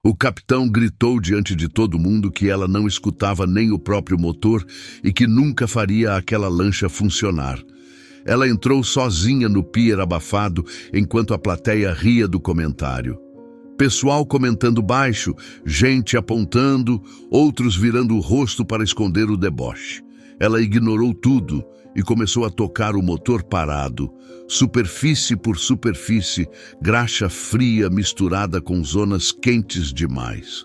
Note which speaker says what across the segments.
Speaker 1: O capitão gritou diante de todo mundo que ela não escutava nem o próprio motor e que nunca faria aquela lancha funcionar. Ela entrou sozinha no pier abafado enquanto a plateia ria do comentário. Pessoal comentando baixo, gente apontando, outros virando o rosto para esconder o deboche. Ela ignorou tudo e começou a tocar o motor parado, superfície por superfície, graxa fria misturada com zonas quentes demais.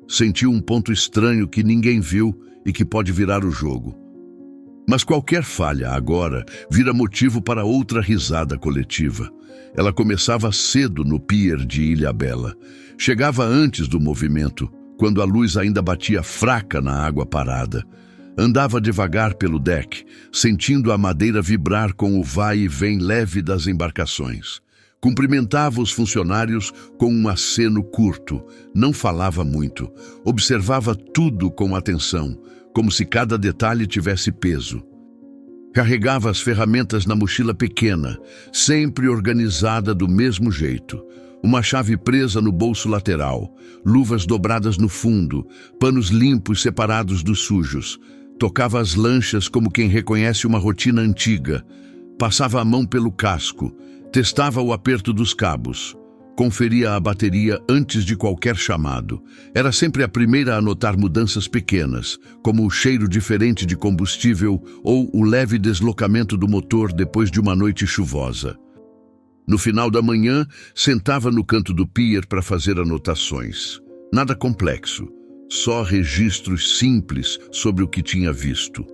Speaker 1: Sentiu um ponto estranho que ninguém viu e que pode virar o jogo. Mas qualquer falha agora vira motivo para outra risada coletiva. Ela começava cedo no pier de Ilhabela. Chegava antes do movimento, quando a luz ainda batia fraca na água parada. Andava devagar pelo deck, sentindo a madeira vibrar com o vai e vem leve das embarcações. Cumprimentava os funcionários com um aceno curto. Não falava muito. Observava tudo com atenção, como se cada detalhe tivesse peso. Carregava as ferramentas na mochila pequena, sempre organizada do mesmo jeito. Uma chave presa no bolso lateral, luvas dobradas no fundo, panos limpos separados dos sujos. Tocava as lanchas como quem reconhece uma rotina antiga. Passava a mão pelo casco, testava o aperto dos cabos. Conferia a bateria antes de qualquer chamado. Era sempre a primeira a notar mudanças pequenas, como o cheiro diferente de combustível ou o leve deslocamento do motor depois de uma noite chuvosa. No final da manhã, sentava no canto do pier para fazer anotações. Nada complexo, só registros simples sobre o que tinha visto.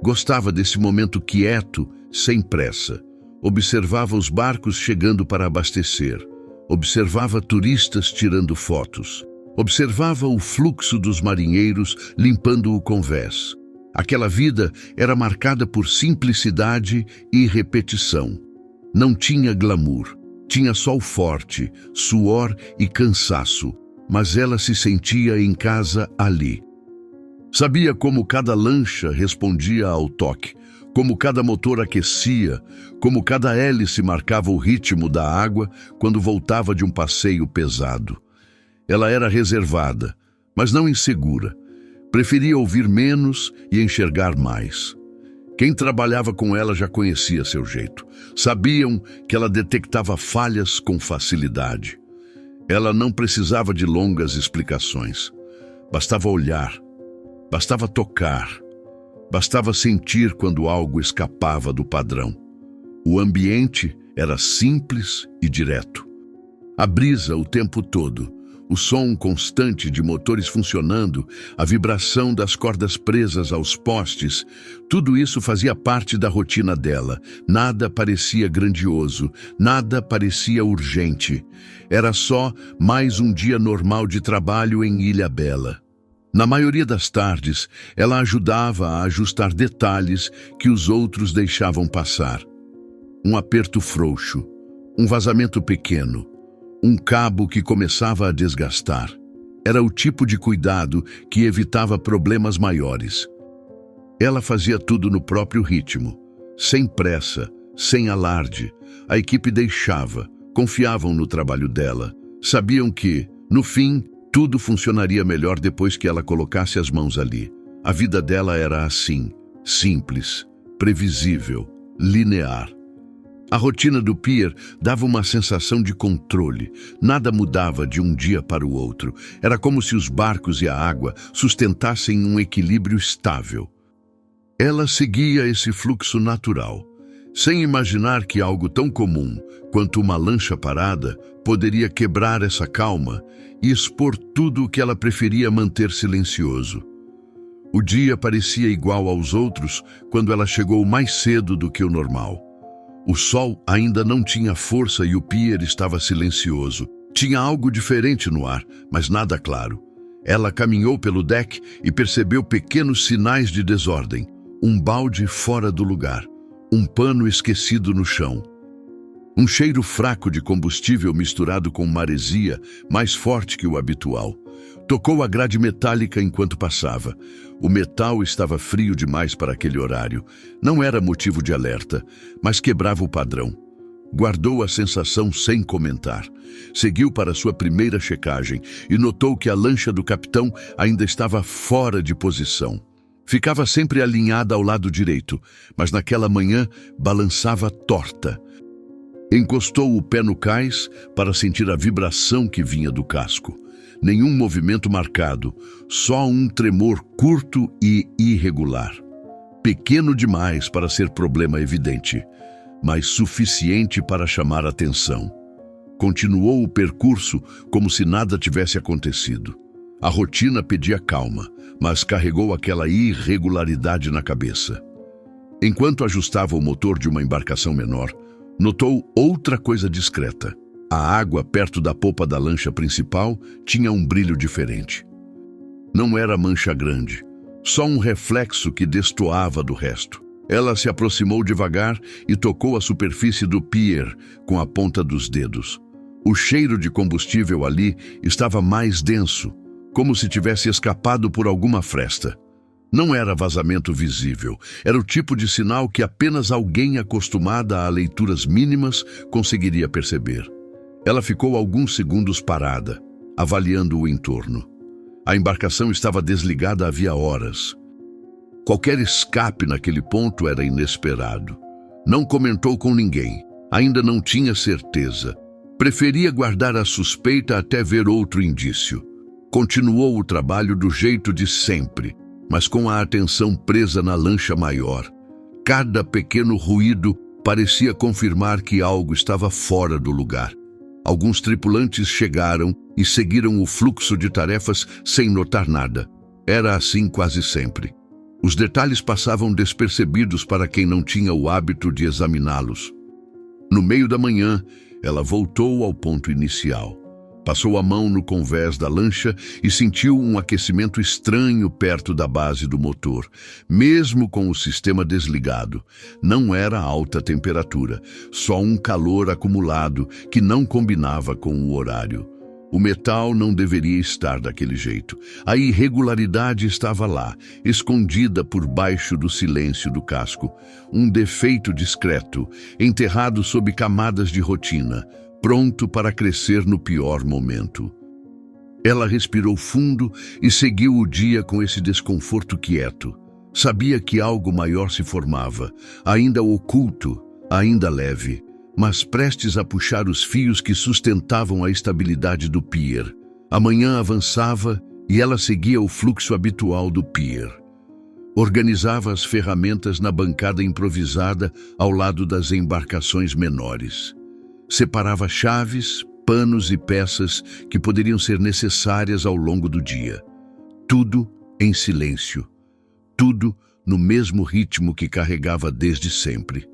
Speaker 1: Gostava desse momento quieto, sem pressa. Observava os barcos chegando para abastecer. Observava turistas tirando fotos. Observava o fluxo dos marinheiros limpando o convés. Aquela vida era marcada por simplicidade e repetição. Não tinha glamour. Tinha sol forte, suor e cansaço, mas ela se sentia em casa ali. Sabia como cada lancha respondia ao toque, como cada motor aquecia, como cada hélice marcava o ritmo da água quando voltava de um passeio pesado. Ela era reservada, mas não insegura. Preferia ouvir menos e enxergar mais. Quem trabalhava com ela já conhecia seu jeito. Sabiam que ela detectava falhas com facilidade. Ela não precisava de longas explicações. Bastava olhar, bastava tocar. Bastava sentir quando algo escapava do padrão. O ambiente era simples e direto. A brisa o tempo todo, o som constante de motores funcionando, a vibração das cordas presas aos postes, tudo isso fazia parte da rotina dela. Nada parecia grandioso, nada parecia urgente. Era só mais um dia normal de trabalho em Ilhabela. Na maioria das tardes, ela ajudava a ajustar detalhes que os outros deixavam passar. Um aperto frouxo, um vazamento pequeno, um cabo que começava a desgastar. Era o tipo de cuidado que evitava problemas maiores. Ela fazia tudo no próprio ritmo, sem pressa, sem alarde. A equipe deixava, confiavam no trabalho dela. Sabiam que, no fim, tudo funcionaria melhor depois que ela colocasse as mãos ali. A vida dela era assim, simples, previsível, linear. A rotina do pier dava uma sensação de controle. Nada mudava de um dia para o outro. Era como se os barcos e a água sustentassem um equilíbrio estável. Ela seguia esse fluxo natural, sem imaginar que algo tão comum quanto uma lancha parada poderia quebrar essa calma e expor tudo o que ela preferia manter silencioso. O dia parecia igual aos outros quando ela chegou mais cedo do que o normal. O sol ainda não tinha força e o pier estava silencioso. Tinha algo diferente no ar, mas nada claro. Ela caminhou pelo deck e percebeu pequenos sinais de desordem. Um balde fora do lugar, um pano esquecido no chão. Um cheiro fraco de combustível misturado com maresia, mais forte que o habitual. Tocou a grade metálica enquanto passava. O metal estava frio demais para aquele horário. Não era motivo de alerta, mas quebrava o padrão. Guardou a sensação sem comentar. Seguiu para sua primeira checagem e notou que a lancha do capitão ainda estava fora de posição. Ficava sempre alinhada ao lado direito, mas naquela manhã balançava torta. Encostou o pé no cais para sentir a vibração que vinha do casco. Nenhum movimento marcado, só um tremor curto e irregular. Pequeno demais para ser problema evidente, mas suficiente para chamar atenção. Continuou o percurso como se nada tivesse acontecido. A rotina pedia calma, mas carregou aquela irregularidade na cabeça. Enquanto ajustava o motor de uma embarcação menor, notou outra coisa discreta. A água perto da popa da lancha principal tinha um brilho diferente. Não era mancha grande, só um reflexo que destoava do resto. Ela se aproximou devagar e tocou a superfície do pier com a ponta dos dedos. O cheiro de combustível ali estava mais denso, como se tivesse escapado por alguma fresta. Não era vazamento visível, era o tipo de sinal que apenas alguém acostumada a leituras mínimas conseguiria perceber. Ela ficou alguns segundos parada, avaliando o entorno. A embarcação estava desligada havia horas. Qualquer escape naquele ponto era inesperado. Não comentou com ninguém, ainda não tinha certeza. Preferia guardar a suspeita até ver outro indício. Continuou o trabalho do jeito de sempre, mas com a atenção presa na lancha maior. Cada pequeno ruído parecia confirmar que algo estava fora do lugar. Alguns tripulantes chegaram e seguiram o fluxo de tarefas sem notar nada. Era assim quase sempre. Os detalhes passavam despercebidos para quem não tinha o hábito de examiná-los. No meio da manhã, ela voltou ao ponto inicial. Passou a mão no convés da lancha e sentiu um aquecimento estranho perto da base do motor, mesmo com o sistema desligado. Não era alta temperatura, só um calor acumulado que não combinava com o horário. O metal não deveria estar daquele jeito. A irregularidade estava lá, escondida por baixo do silêncio do casco. Um defeito discreto, enterrado sob camadas de rotina, pronto para crescer no pior momento. Ela respirou fundo e seguiu o dia com esse desconforto quieto. Sabia que algo maior se formava, ainda oculto, ainda leve, mas prestes a puxar os fios que sustentavam a estabilidade do pier. A manhã avançava e ela seguia o fluxo habitual do pier. Organizava as ferramentas na bancada improvisada ao lado das embarcações menores. Separava chaves, panos e peças que poderiam ser necessárias ao longo do dia. Tudo em silêncio. Tudo no mesmo ritmo que carregava desde sempre.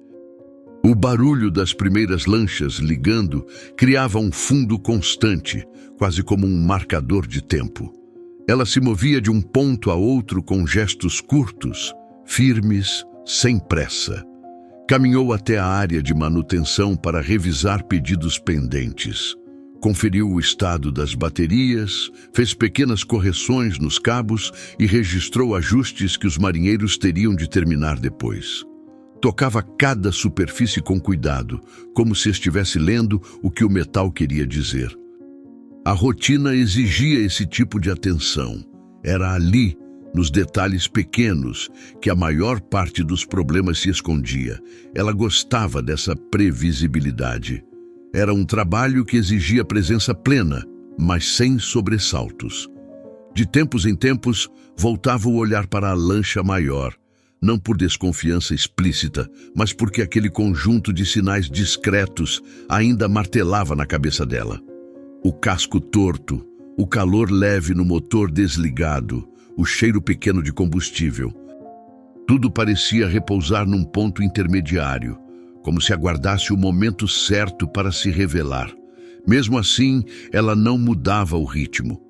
Speaker 1: O barulho das primeiras lanchas ligando criava um fundo constante, quase como um marcador de tempo. Ela se movia de um ponto a outro com gestos curtos, firmes, sem pressa. Caminhou até a área de manutenção para revisar pedidos pendentes. Conferiu o estado das baterias, fez pequenas correções nos cabos e registrou ajustes que os marinheiros teriam de terminar depois. Tocava cada superfície com cuidado, como se estivesse lendo o que o metal queria dizer. A rotina exigia esse tipo de atenção. Era ali, nos detalhes pequenos, que a maior parte dos problemas se escondia. Ela gostava dessa previsibilidade. Era um trabalho que exigia presença plena, mas sem sobressaltos. De tempos em tempos, voltava o olhar para a lancha maior, não por desconfiança explícita, mas porque aquele conjunto de sinais discretos ainda martelava na cabeça dela. O casco torto, o calor leve no motor desligado, o cheiro pequeno de combustível. Tudo parecia repousar num ponto intermediário, como se aguardasse o momento certo para se revelar. Mesmo assim, ela não mudava o ritmo.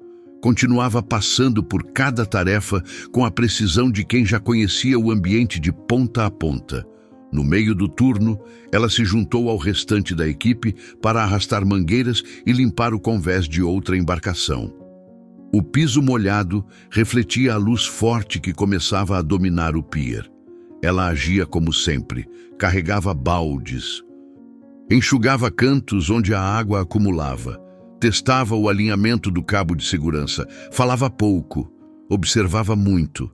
Speaker 1: Continuava passando por cada tarefa com a precisão de quem já conhecia o ambiente de ponta a ponta. No meio do turno, ela se juntou ao restante da equipe para arrastar mangueiras e limpar o convés de outra embarcação. O piso molhado refletia a luz forte que começava a dominar o pier. Ela agia como sempre, carregava baldes. Enxugava cantos onde a água acumulava. Testava o alinhamento do cabo de segurança. Falava pouco. Observava muito.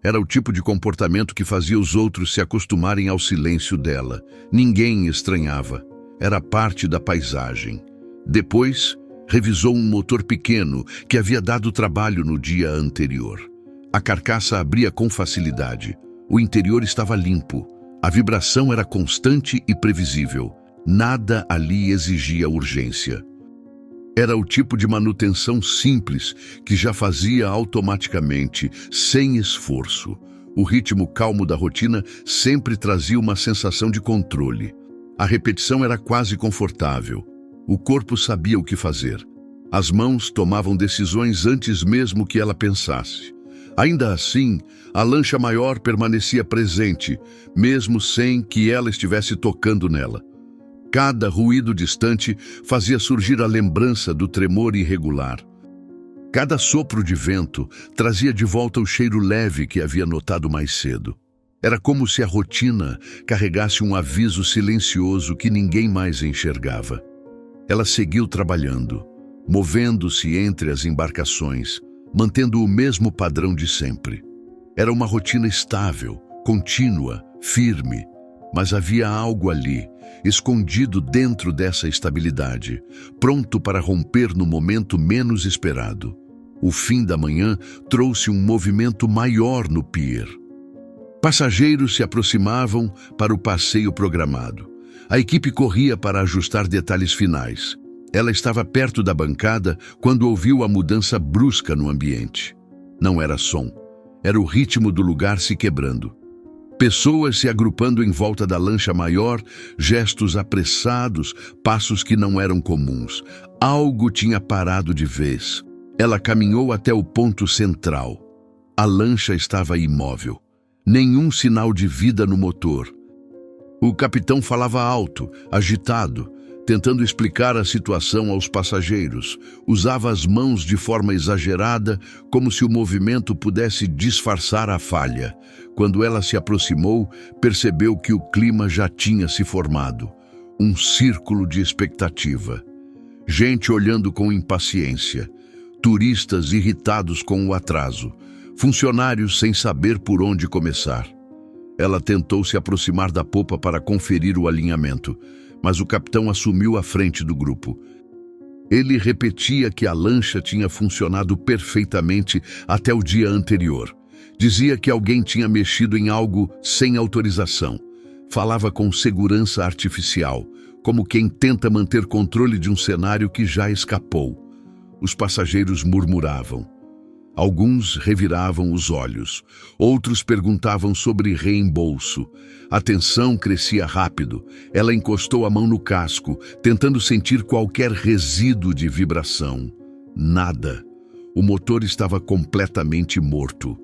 Speaker 1: Era o tipo de comportamento que fazia os outros se acostumarem ao silêncio dela. Ninguém estranhava. Era parte da paisagem. Depois, revisou um motor pequeno que havia dado trabalho no dia anterior. A carcaça abria com facilidade. O interior estava limpo. A vibração era constante e previsível. Nada ali exigia urgência. Era o tipo de manutenção simples que já fazia automaticamente, sem esforço. O ritmo calmo da rotina sempre trazia uma sensação de controle. A repetição era quase confortável. O corpo sabia o que fazer. As mãos tomavam decisões antes mesmo que ela pensasse. Ainda assim, a lancha maior permanecia presente, mesmo sem que ela estivesse tocando nela. Cada ruído distante fazia surgir a lembrança do tremor irregular. Cada sopro de vento trazia de volta o cheiro leve que havia notado mais cedo. Era como se a rotina carregasse um aviso silencioso que ninguém mais enxergava. Ela seguiu trabalhando, movendo-se entre as embarcações, mantendo o mesmo padrão de sempre. Era uma rotina estável, contínua, firme, mas havia algo ali, escondido dentro dessa estabilidade, pronto para romper no momento menos esperado. O fim da manhã trouxe um movimento maior no pier. Passageiros se aproximavam para o passeio programado. A equipe corria para ajustar detalhes finais. Ela estava perto da bancada quando ouviu a mudança brusca no ambiente. Não era som, era o ritmo do lugar se quebrando. Pessoas se agrupando em volta da lancha maior, gestos apressados, passos que não eram comuns. Algo tinha parado de vez. Ela caminhou até o ponto central. A lancha estava imóvel. Nenhum sinal de vida no motor. O capitão falava alto, agitado, tentando explicar a situação aos passageiros. Usava as mãos de forma exagerada, como se o movimento pudesse disfarçar a falha. Quando ela se aproximou, percebeu que o clima já tinha se formado. Um círculo de expectativa. Gente olhando com impaciência. Turistas irritados com o atraso. Funcionários sem saber por onde começar. Ela tentou se aproximar da popa para conferir o alinhamento, mas o capitão assumiu a frente do grupo. Ele repetia que a lancha tinha funcionado perfeitamente até o dia anterior. Dizia que alguém tinha mexido em algo sem autorização. Falava com segurança artificial, como quem tenta manter controle de um cenário que já escapou. Os passageiros murmuravam. Alguns reviravam os olhos, outros perguntavam sobre reembolso. A tensão crescia rápido. Ela encostou a mão no casco, tentando sentir qualquer resíduo de vibração. Nada. O motor estava completamente morto.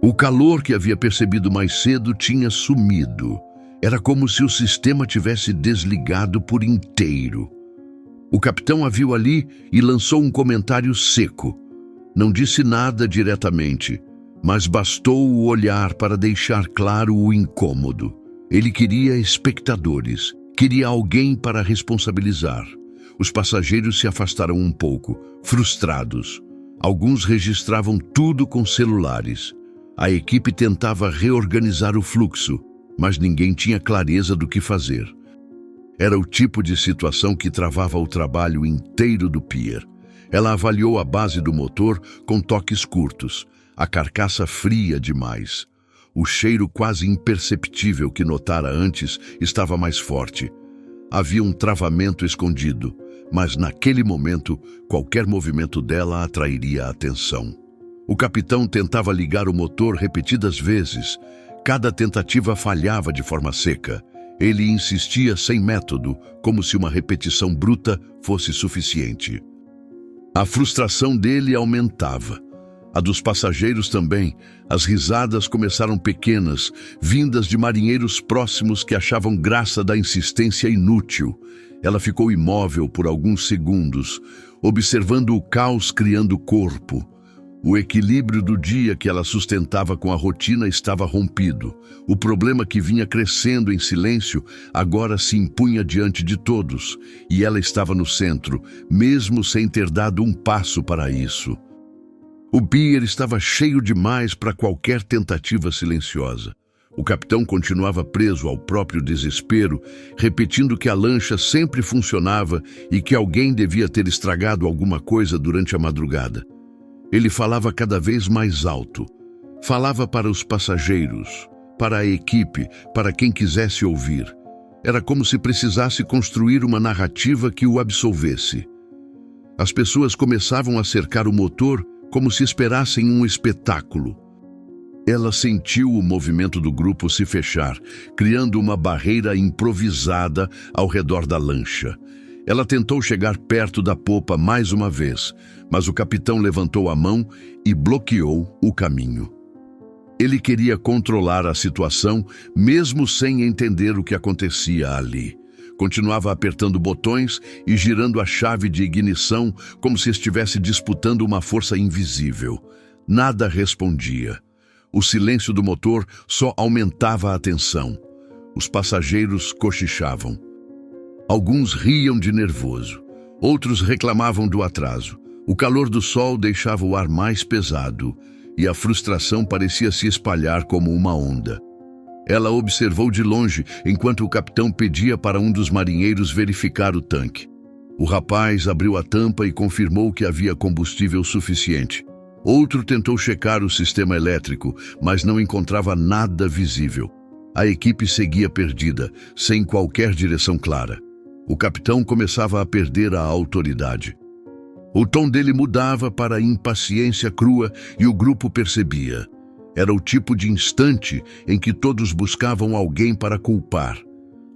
Speaker 1: O calor que havia percebido mais cedo tinha sumido. Era como se o sistema tivesse desligado por inteiro. O capitão a viu ali e lançou um comentário seco. Não disse nada diretamente, mas bastou o olhar para deixar claro o incômodo. Ele queria espectadores, queria alguém para responsabilizar. Os passageiros se afastaram um pouco, frustrados. Alguns registravam tudo com celulares. A equipe tentava reorganizar o fluxo, mas ninguém tinha clareza do que fazer. Era o tipo de situação que travava o trabalho inteiro do pier. Ela avaliou a base do motor com toques curtos, a carcaça fria demais. O cheiro quase imperceptível que notara antes estava mais forte. Havia um travamento escondido, mas naquele momento, qualquer movimento dela atrairia a atenção. O capitão tentava ligar o motor repetidas vezes. Cada tentativa falhava de forma seca. Ele insistia sem método, como se uma repetição bruta fosse suficiente. A frustração dele aumentava. A dos passageiros também. As risadas começaram pequenas, vindas de marinheiros próximos que achavam graça da insistência inútil. Ela ficou imóvel por alguns segundos, observando o caos criando corpo. O equilíbrio do dia que ela sustentava com a rotina estava rompido. O problema que vinha crescendo em silêncio agora se impunha diante de todos, e ela estava no centro, mesmo sem ter dado um passo para isso. O pier estava cheio demais para qualquer tentativa silenciosa. O capitão continuava preso ao próprio desespero, repetindo que a lancha sempre funcionava e que alguém devia ter estragado alguma coisa durante a madrugada. Ele falava cada vez mais alto. Falava para os passageiros, para a equipe, para quem quisesse ouvir. Era como se precisasse construir uma narrativa que o absolvesse. As pessoas começavam a cercar o motor como se esperassem um espetáculo. Ela sentiu o movimento do grupo se fechar, criando uma barreira improvisada ao redor da lancha. Ela tentou chegar perto da popa mais uma vez, mas o capitão levantou a mão e bloqueou o caminho. Ele queria controlar a situação, mesmo sem entender o que acontecia ali. Continuava apertando botões e girando a chave de ignição como se estivesse disputando uma força invisível. Nada respondia. O silêncio do motor só aumentava a tensão. Os passageiros cochichavam. Alguns riam de nervoso. Outros reclamavam do atraso. O calor do sol deixava o ar mais pesado e a frustração parecia se espalhar como uma onda. Ela observou de longe enquanto o capitão pedia para um dos marinheiros verificar o tanque. O rapaz abriu a tampa e confirmou que havia combustível suficiente. Outro tentou checar o sistema elétrico, mas não encontrava nada visível. A equipe seguia perdida, sem qualquer direção clara. O capitão começava a perder a autoridade. O tom dele mudava para impaciência crua e o grupo percebia. Era o tipo de instante em que todos buscavam alguém para culpar,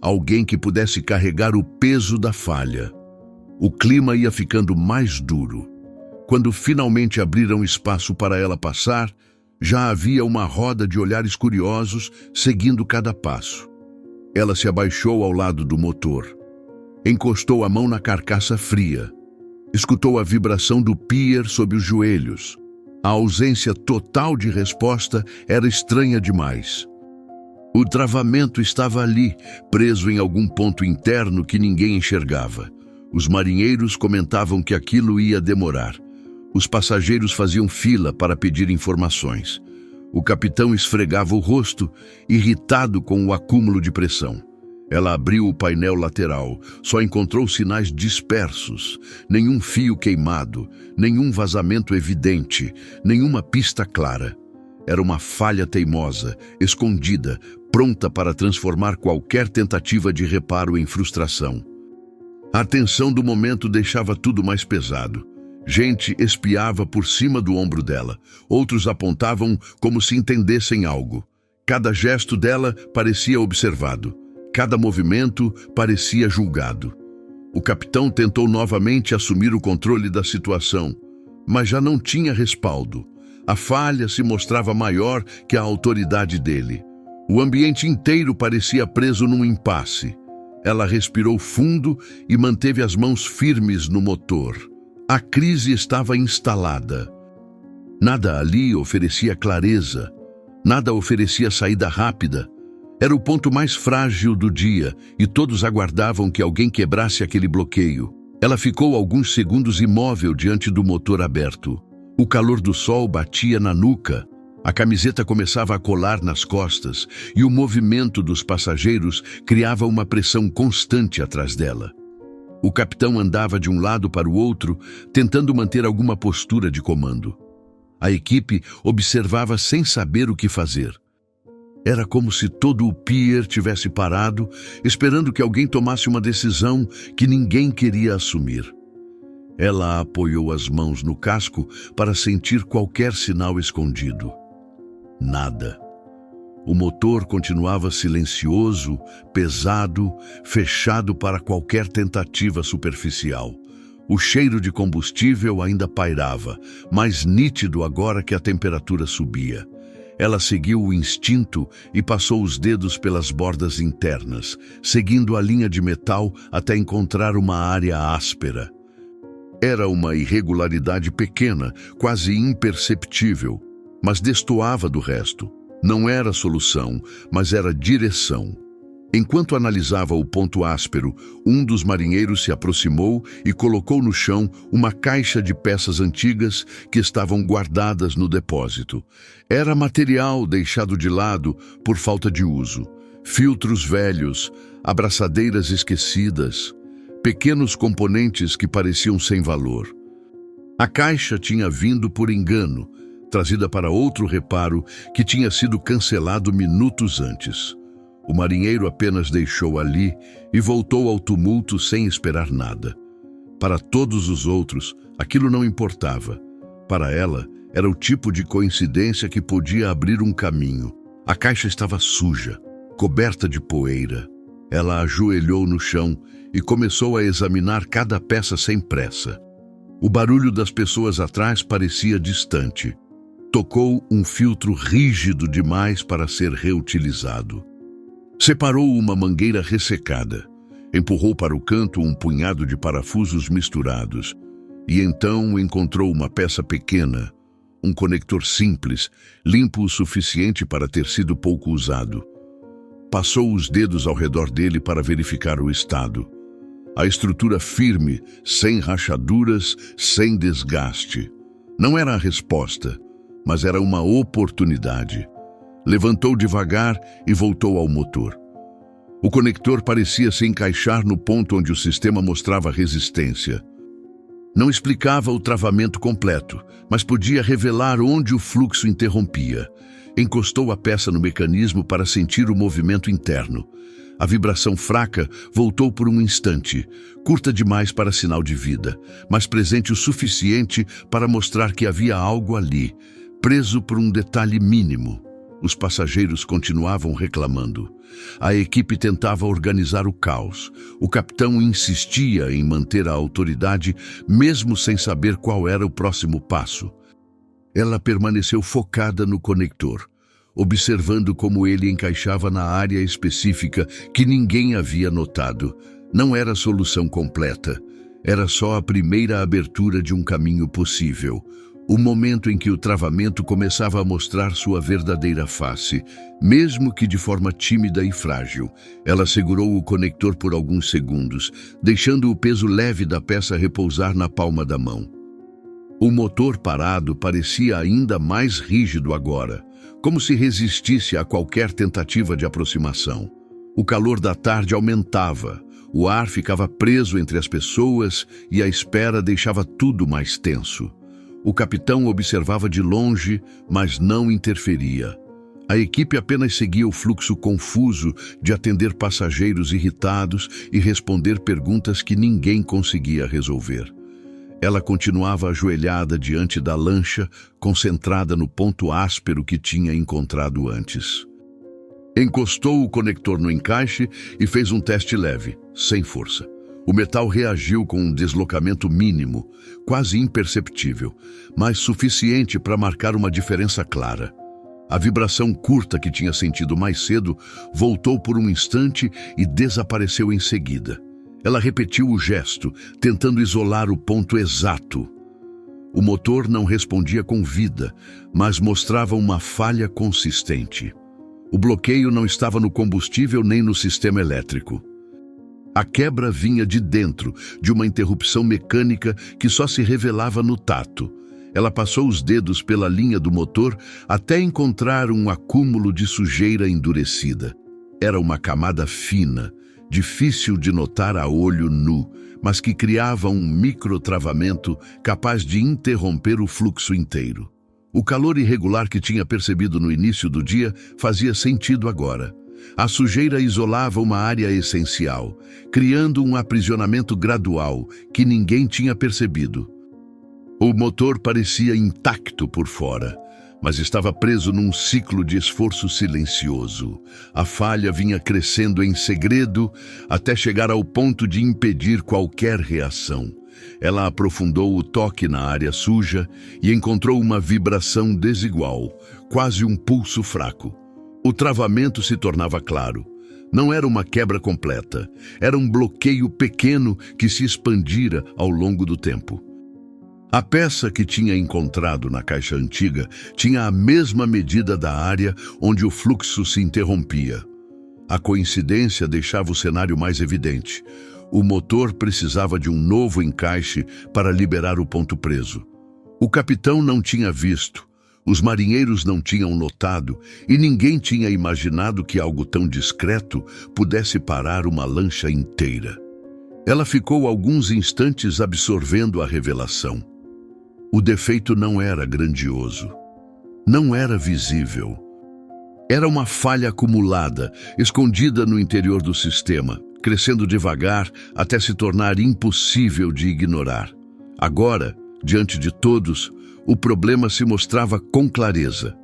Speaker 1: alguém que pudesse carregar o peso da falha. O clima ia ficando mais duro. Quando finalmente abriram espaço para ela passar, já havia uma roda de olhares curiosos seguindo cada passo. Ela se abaixou ao lado do motor. Encostou a mão na carcaça fria. Escutou a vibração do pier sob os joelhos. A ausência total de resposta era estranha demais. O travamento estava ali, preso em algum ponto interno que ninguém enxergava. Os marinheiros comentavam que aquilo ia demorar. Os passageiros faziam fila para pedir informações. O capitão esfregava o rosto, irritado com o acúmulo de pressão. Ela abriu o painel lateral, só encontrou sinais dispersos, nenhum fio queimado, nenhum vazamento evidente, nenhuma pista clara. Era uma falha teimosa, escondida, pronta para transformar qualquer tentativa de reparo em frustração. A tensão do momento deixava tudo mais pesado. Gente espiava por cima do ombro dela, outros apontavam como se entendessem algo. Cada gesto dela parecia observado. Cada movimento parecia julgado. O capitão tentou novamente assumir o controle da situação, mas já não tinha respaldo. A falha se mostrava maior que a autoridade dele. O ambiente inteiro parecia preso num impasse. Ela respirou fundo e manteve as mãos firmes no motor. A crise estava instalada. Nada ali oferecia clareza. Nada oferecia saída rápida. Era o ponto mais frágil do dia e todos aguardavam que alguém quebrasse aquele bloqueio. Ela ficou alguns segundos imóvel diante do motor aberto. O calor do sol batia na nuca, a camiseta começava a colar nas costas e o movimento dos passageiros criava uma pressão constante atrás dela. O capitão andava de um lado para o outro, tentando manter alguma postura de comando. A equipe observava sem saber o que fazer. Era como se todo o pier tivesse parado, esperando que alguém tomasse uma decisão que ninguém queria assumir. Ela apoiou as mãos no casco para sentir qualquer sinal escondido. Nada. O motor continuava silencioso, pesado, fechado para qualquer tentativa superficial. O cheiro de combustível ainda pairava, mais nítido agora que a temperatura subia. Ela seguiu o instinto e passou os dedos pelas bordas internas, seguindo a linha de metal até encontrar uma área áspera. Era uma irregularidade pequena, quase imperceptível, mas destoava do resto. Não era solução, mas era direção. Enquanto analisava o ponto áspero, um dos marinheiros se aproximou e colocou no chão uma caixa de peças antigas que estavam guardadas no depósito. Era material deixado de lado por falta de uso. Filtros velhos, abraçadeiras esquecidas, pequenos componentes que pareciam sem valor. A caixa tinha vindo por engano, trazida para outro reparo que tinha sido cancelado minutos antes. O marinheiro apenas deixou ali e voltou ao tumulto sem esperar nada. Para todos os outros, aquilo não importava. Para ela, era o tipo de coincidência que podia abrir um caminho. A caixa estava suja, coberta de poeira. Ela ajoelhou no chão e começou a examinar cada peça sem pressa. O barulho das pessoas atrás parecia distante. Tocou um filtro rígido demais para ser reutilizado. Separou uma mangueira ressecada, empurrou para o canto um punhado de parafusos misturados e então encontrou uma peça pequena, um conector simples, limpo o suficiente para ter sido pouco usado. Passou os dedos ao redor dele para verificar o estado. A estrutura firme, sem rachaduras, sem desgaste. Não era a resposta, mas era uma oportunidade. Levantou devagar e voltou ao motor. O conector parecia se encaixar no ponto onde o sistema mostrava resistência. Não explicava o travamento completo, mas podia revelar onde o fluxo interrompia. Encostou a peça no mecanismo para sentir o movimento interno. A vibração fraca voltou por um instante, curta demais para sinal de vida, mas presente o suficiente para mostrar que havia algo ali, preso por um detalhe mínimo. Os passageiros continuavam reclamando. A equipe tentava organizar o caos. O capitão insistia em manter a autoridade, mesmo sem saber qual era o próximo passo. Ela permaneceu focada no conector, observando como ele encaixava na área específica que ninguém havia notado. Não era a solução completa. Era só a primeira abertura de um caminho possível. O momento em que o travamento começava a mostrar sua verdadeira face, mesmo que de forma tímida e frágil. Ela segurou o conector por alguns segundos, deixando o peso leve da peça repousar na palma da mão. O motor parado parecia ainda mais rígido agora, como se resistisse a qualquer tentativa de aproximação. O calor da tarde aumentava, o ar ficava preso entre as pessoas e a espera deixava tudo mais tenso. O capitão observava de longe, mas não interferia. A equipe apenas seguia o fluxo confuso de atender passageiros irritados e responder perguntas que ninguém conseguia resolver. Ela continuava ajoelhada diante da lancha, concentrada no ponto áspero que tinha encontrado antes. Encostou o conector no encaixe e fez um teste leve, sem força. O metal reagiu com um deslocamento mínimo, quase imperceptível, mas suficiente para marcar uma diferença clara. A vibração curta que tinha sentido mais cedo voltou por um instante e desapareceu em seguida. Ela repetiu o gesto, tentando isolar o ponto exato. O motor não respondia com vida, mas mostrava uma falha consistente. O bloqueio não estava no combustível nem no sistema elétrico. A quebra vinha de dentro, de uma interrupção mecânica que só se revelava no tato. Ela passou os dedos pela linha do motor até encontrar um acúmulo de sujeira endurecida. Era uma camada fina, difícil de notar a olho nu, mas que criava um microtravamento capaz de interromper o fluxo inteiro. O calor irregular que tinha percebido no início do dia fazia sentido agora. A sujeira isolava uma área essencial, criando um aprisionamento gradual que ninguém tinha percebido. O motor parecia intacto por fora, mas estava preso num ciclo de esforço silencioso. A falha vinha crescendo em segredo até chegar ao ponto de impedir qualquer reação. Ela aprofundou o toque na área suja e encontrou uma vibração desigual, quase um pulso fraco. O travamento se tornava claro. Não era uma quebra completa, era um bloqueio pequeno que se expandira ao longo do tempo. A peça que tinha encontrado na caixa antiga tinha a mesma medida da área onde o fluxo se interrompia. A coincidência deixava o cenário mais evidente. O motor precisava de um novo encaixe para liberar o ponto preso. O capitão não tinha visto, os marinheiros não tinham notado e ninguém tinha imaginado que algo tão discreto pudesse parar uma lancha inteira. Ela ficou alguns instantes absorvendo a revelação. O defeito não era grandioso, não era visível. Era uma falha acumulada, escondida no interior do sistema, crescendo devagar até se tornar impossível de ignorar. Agora, diante de todos, o problema se mostrava com clareza.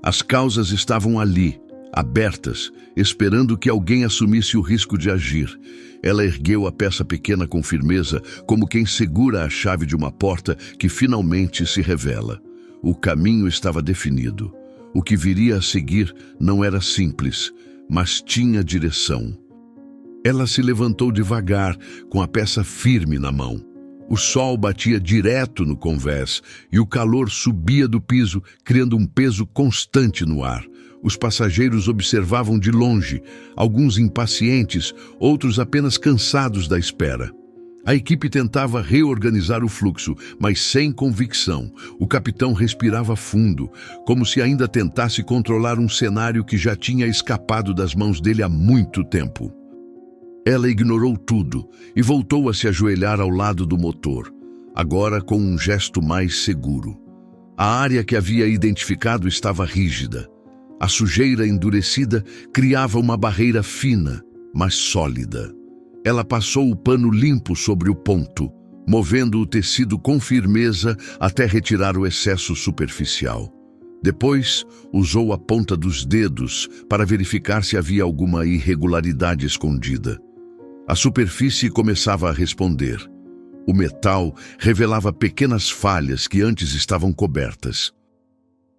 Speaker 1: As causas estavam ali, abertas, esperando que alguém assumisse o risco de agir. Ela ergueu a peça pequena com firmeza, como quem segura a chave de uma porta que finalmente se revela. O caminho estava definido. O que viria a seguir não era simples, mas tinha direção. Ela se levantou devagar, com a peça firme na mão. O sol batia direto no convés e o calor subia do piso, criando um peso constante no ar. Os passageiros observavam de longe, alguns impacientes, outros apenas cansados da espera. A equipe tentava reorganizar o fluxo, mas sem convicção. O capitão respirava fundo, como se ainda tentasse controlar um cenário que já tinha escapado das mãos dele há muito tempo. Ela ignorou tudo e voltou a se ajoelhar ao lado do motor, agora com um gesto mais seguro. A área que havia identificado estava rígida. A sujeira endurecida criava uma barreira fina, mas sólida. Ela passou o pano limpo sobre o ponto, movendo o tecido com firmeza até retirar o excesso superficial. Depois, usou a ponta dos dedos para verificar se havia alguma irregularidade escondida. A superfície começava a responder. O metal revelava pequenas falhas que antes estavam cobertas.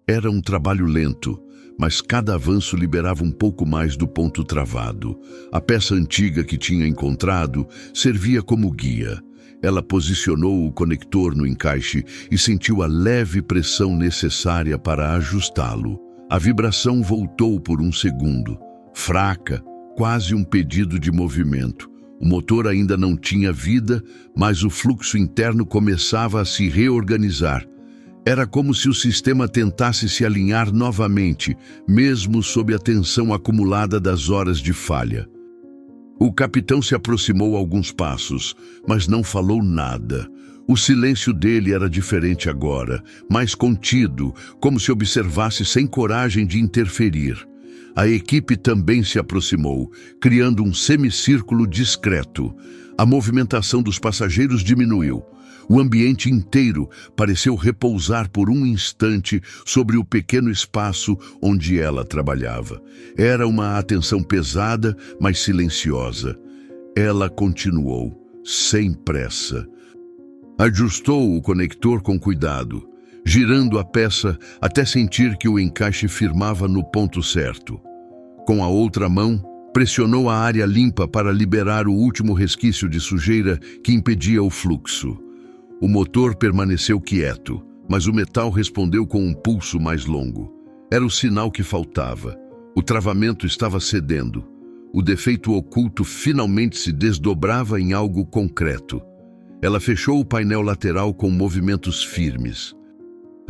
Speaker 1: Era um trabalho lento, mas cada avanço liberava um pouco mais do ponto travado. A peça antiga que tinha encontrado servia como guia. Ela posicionou o conector no encaixe e sentiu a leve pressão necessária para ajustá-lo. A vibração voltou por um segundo, fraca, quase um pedido de movimento. O motor ainda não tinha vida, mas o fluxo interno começava a se reorganizar. Era como se o sistema tentasse se alinhar novamente, mesmo sob a tensão acumulada das horas de falha. O capitão se aproximou alguns passos, mas não falou nada. O silêncio dele era diferente agora, mais contido, como se observasse sem coragem de interferir. A equipe também se aproximou, criando um semicírculo discreto. A movimentação dos passageiros diminuiu. O ambiente inteiro pareceu repousar por um instante sobre o pequeno espaço onde ela trabalhava. Era uma atenção pesada, mas silenciosa. Ela continuou, sem pressa. Ajustou o conector com cuidado, girando a peça até sentir que o encaixe firmava no ponto certo. Com a outra mão, pressionou a área limpa para liberar o último resquício de sujeira que impedia o fluxo. O motor permaneceu quieto, mas o metal respondeu com um pulso mais longo. Era o sinal que faltava. O travamento estava cedendo. O defeito oculto finalmente se desdobrava em algo concreto. Ela fechou o painel lateral com movimentos firmes.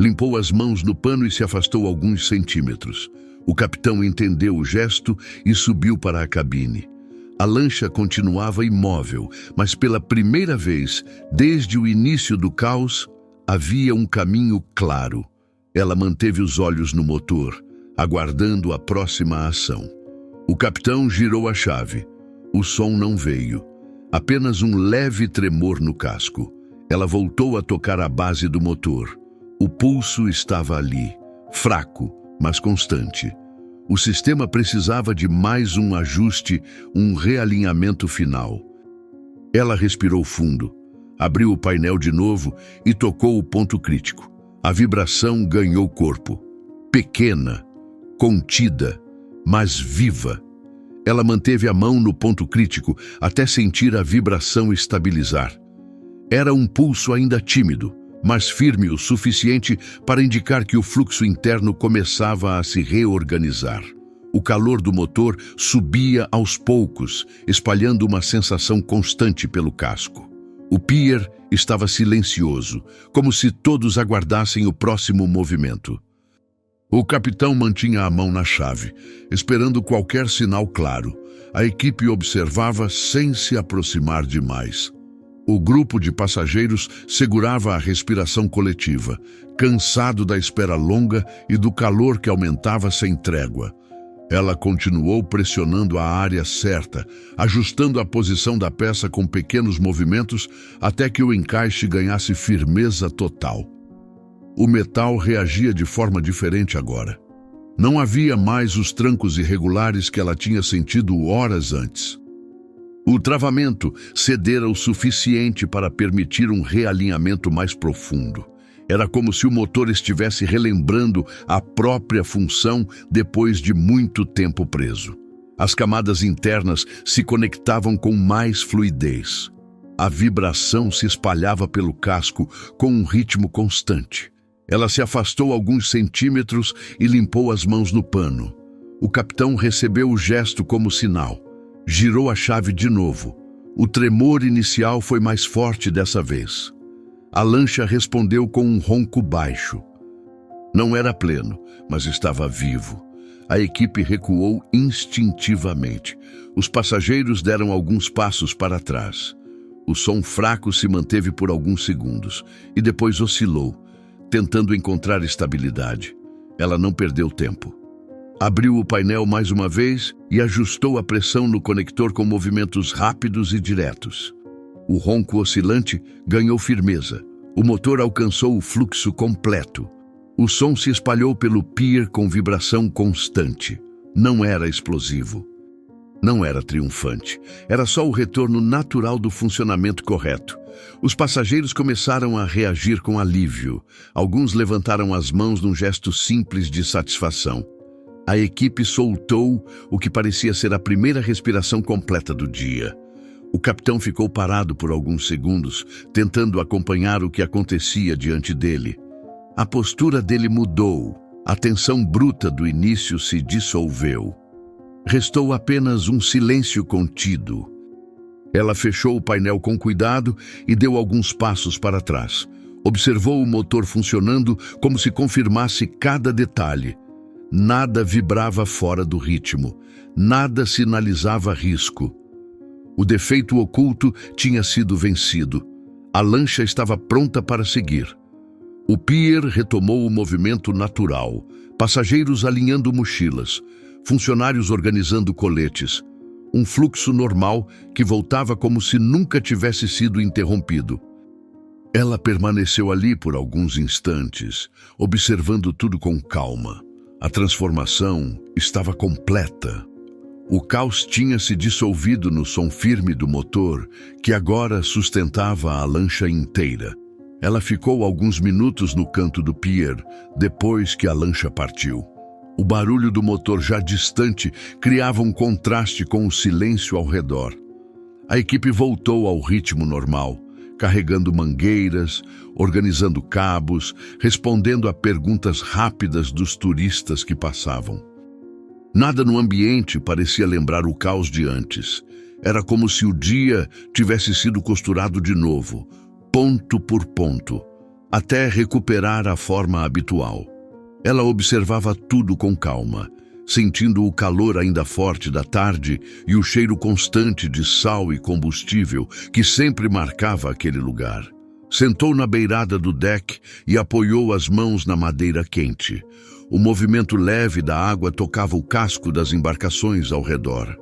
Speaker 1: Limpou as mãos no pano e se afastou alguns centímetros. O capitão entendeu o gesto e subiu para a cabine. A lancha continuava imóvel, mas pela primeira vez, desde o início do caos, havia um caminho claro. Ela manteve os olhos no motor, aguardando a próxima ação. O capitão girou a chave. O som não veio. Apenas um leve tremor no casco. Ela voltou a tocar a base do motor. O pulso estava ali, fraco, mas constante. O sistema precisava de mais um ajuste, um realinhamento final. Ela respirou fundo, abriu o painel de novo e tocou o ponto crítico. A vibração ganhou corpo. Pequena, contida, mas viva. Ela manteve a mão no ponto crítico até sentir a vibração estabilizar. Era um pulso ainda tímido, mas firme o suficiente para indicar que o fluxo interno começava a se reorganizar. O calor do motor subia aos poucos, espalhando uma sensação constante pelo casco. O pier estava silencioso, como se todos aguardassem o próximo movimento. O capitão mantinha a mão na chave, esperando qualquer sinal claro. A equipe observava sem se aproximar demais. O grupo de passageiros segurava a respiração coletiva, cansado da espera longa e do calor que aumentava sem trégua. Ela continuou pressionando a área certa, ajustando a posição da peça com pequenos movimentos até que o encaixe ganhasse firmeza total. O metal reagia de forma diferente agora. Não havia mais os trancos irregulares que ela tinha sentido horas antes. O travamento cedera o suficiente para permitir um realinhamento mais profundo. Era como se o motor estivesse relembrando a própria função depois de muito tempo preso. As camadas internas se conectavam com mais fluidez. A vibração se espalhava pelo casco com um ritmo constante. Ela se afastou alguns centímetros e limpou as mãos no pano. O capitão recebeu o gesto como sinal. Girou a chave de novo. O tremor inicial foi mais forte dessa vez. A lancha respondeu com um ronco baixo. Não era pleno, mas estava vivo. A equipe recuou instintivamente. Os passageiros deram alguns passos para trás. O som fraco se manteve por alguns segundos e depois oscilou, tentando encontrar estabilidade. Ela não perdeu tempo. Abriu o painel mais uma vez e ajustou a pressão no conector com movimentos rápidos e diretos. O ronco oscilante ganhou firmeza. O motor alcançou o fluxo completo. O som se espalhou pelo pier com vibração constante. Não era explosivo. Não era triunfante. Era só o retorno natural do funcionamento correto. Os passageiros começaram a reagir com alívio. Alguns levantaram as mãos num gesto simples de satisfação. A equipe soltou o que parecia ser a primeira respiração completa do dia. O capitão ficou parado por alguns segundos, tentando acompanhar o que acontecia diante dele. A postura dele mudou. A tensão bruta do início se dissolveu. Restou apenas um silêncio contido. Ela fechou o painel com cuidado e deu alguns passos para trás. Observou o motor funcionando como se confirmasse cada detalhe. Nada vibrava fora do ritmo. Nada sinalizava risco. O defeito oculto tinha sido vencido. A lancha estava pronta para seguir. O pier retomou o movimento natural. Passageiros alinhando mochilas. Funcionários organizando coletes. Um fluxo normal que voltava como se nunca tivesse sido interrompido. Ela permaneceu ali por alguns instantes, observando tudo com calma. A transformação estava completa. O caos tinha se dissolvido no som firme do motor, que agora sustentava a lancha inteira. Ela ficou alguns minutos no canto do pier, depois que a lancha partiu. O barulho do motor já distante criava um contraste com o silêncio ao redor. A equipe voltou ao ritmo normal, carregando mangueiras, organizando cabos, respondendo a perguntas rápidas dos turistas que passavam. Nada no ambiente parecia lembrar o caos de antes. Era como se o dia tivesse sido costurado de novo, ponto por ponto, até recuperar a forma habitual. Ela observava tudo com calma, sentindo o calor ainda forte da tarde e o cheiro constante de sal e combustível que sempre marcava aquele lugar. Sentou na beirada do deck e apoiou as mãos na madeira quente. O movimento leve da água tocava o casco das embarcações ao redor.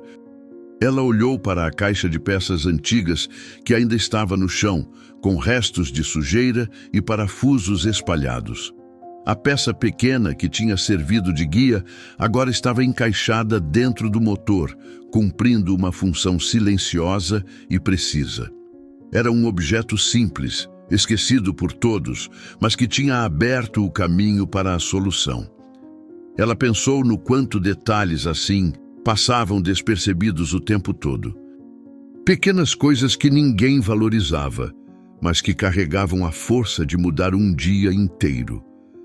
Speaker 1: Ela olhou para a caixa de peças antigas que ainda estava no chão, com restos de sujeira e parafusos espalhados. A peça pequena que tinha servido de guia agora estava encaixada dentro do motor, cumprindo uma função silenciosa e precisa. Era um objeto simples, esquecido por todos, mas que tinha aberto o caminho para a solução. Ela pensou no quanto detalhes assim passavam despercebidos o tempo todo. Pequenas coisas que ninguém valorizava, mas que carregavam a força de mudar um dia inteiro.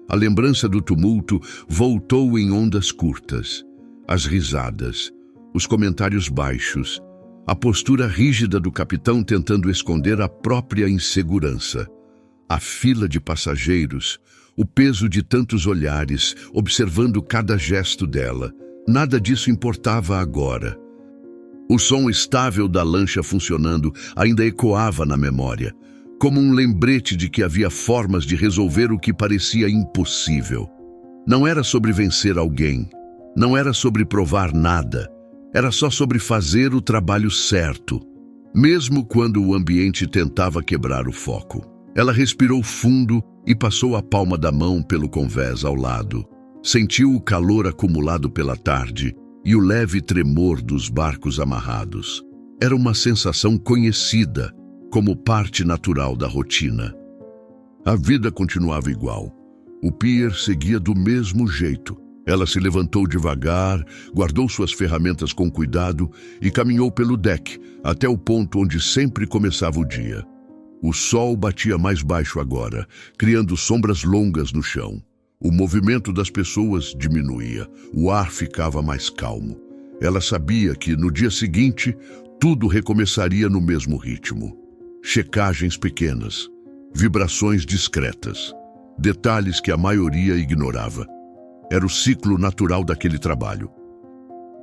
Speaker 1: A lembrança do tumulto voltou em ondas curtas. As risadas, os comentários baixos, a postura rígida do capitão tentando esconder a própria insegurança. A fila de passageiros, o peso de tantos olhares, observando cada gesto dela. Nada disso importava agora. O som estável da lancha funcionando ainda ecoava na memória, como um lembrete de que havia formas de resolver o que parecia impossível. Não era sobre vencer alguém, não era sobre provar nada, era só sobre fazer o trabalho certo, mesmo quando o ambiente tentava quebrar o foco. Ela respirou fundo e passou a palma da mão pelo convés ao lado. Sentiu o calor acumulado pela tarde e o leve tremor dos barcos amarrados. Era uma sensação conhecida, como parte natural da rotina. A vida continuava igual. O pier seguia do mesmo jeito. Ela se levantou devagar, guardou suas ferramentas com cuidado e caminhou pelo deck até o ponto onde sempre começava o dia. O sol batia mais baixo agora, criando sombras longas no chão. O movimento das pessoas diminuía, o ar ficava mais calmo. Ela sabia que, no dia seguinte, tudo recomeçaria no mesmo ritmo. Checagens pequenas, vibrações discretas, detalhes que a maioria ignorava. Era o ciclo natural daquele trabalho.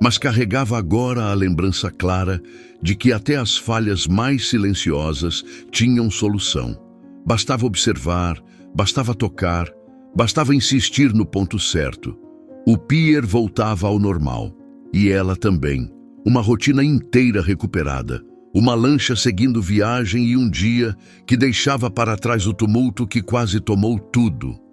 Speaker 1: Mas carregava agora a lembrança clara de que até as falhas mais silenciosas tinham solução. Bastava observar, bastava tocar, bastava insistir no ponto certo. O pier voltava ao normal, e ela também. Uma rotina inteira recuperada, uma lancha seguindo viagem e um dia que deixava para trás o tumulto que quase tomou tudo.